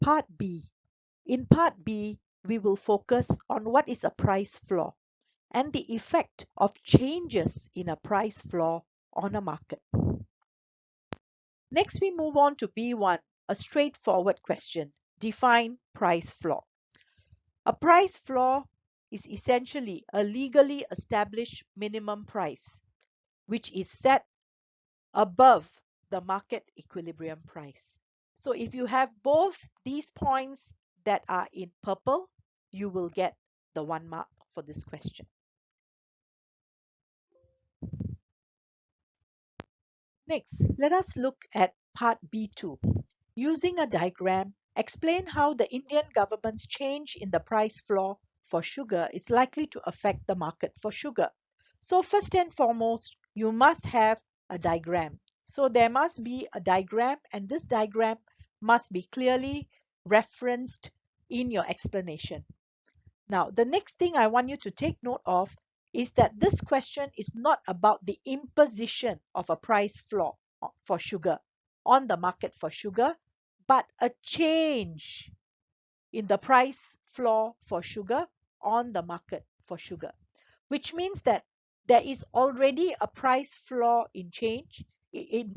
Part B. In Part B, we will focus on what is a price floor and the effect of changes in a price floor on a market. Next, we move on to B1, a straightforward question. Define price floor. A price floor is essentially a legally established minimum price, which is set above the market equilibrium price. So if you have both these points that are in purple, you will get the 1 mark for this question. Next, let us look at part B2. Using a diagram, explain how the Indian government's change in the price floor for sugar is likely to affect the market for sugar. So first and foremost, you must have a diagram. So there must be a diagram, and this diagram must be clearly referenced in your explanation. Now, the next thing I want you to take note of is that this question is not about the imposition of a price floor for sugar on the market for sugar, but a change in the price floor for sugar on the market for sugar, which means that there is already a price floor in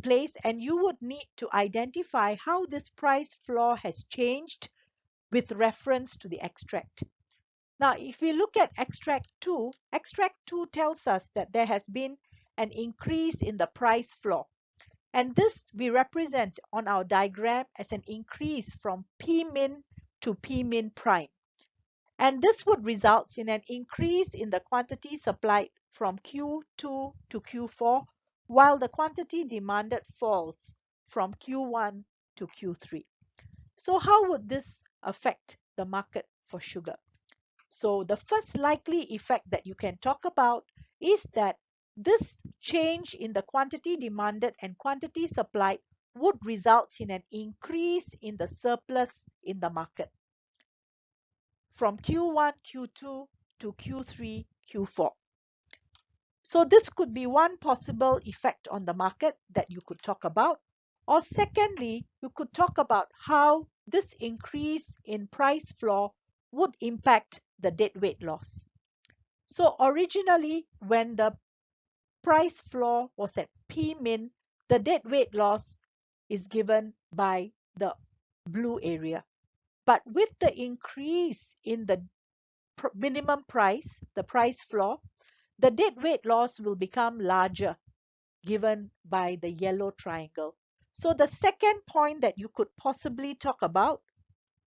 place, and you would need to identify how this price floor has changed with reference to the extract. Now, if we look at extract 2 tells us that there has been an increase in the price floor. And this we represent on our diagram as an increase from P min to P min prime. And this would result in an increase in the quantity supplied from Q2 to Q4, while the quantity demanded falls from Q1 to Q3. So how would this affect the market for sugar? So the first likely effect that you can talk about is that this change in the quantity demanded and quantity supplied would result in an increase in the surplus in the market from Q1, Q2 to Q3, Q4. So this could be one possible effect on the market that you could talk about. Or secondly, you could talk about how this increase in price floor would impact the deadweight loss. So originally, when the price floor was at P min, the deadweight loss is given by the blue area. But with the increase in the minimum price, the price floor, the deadweight loss will become larger, given by the yellow triangle. So the second point that you could possibly talk about,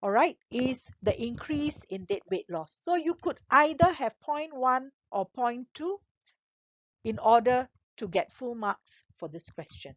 all right, is the increase in deadweight loss. So you could either have point 1 or point 2 in order to get full marks for this question.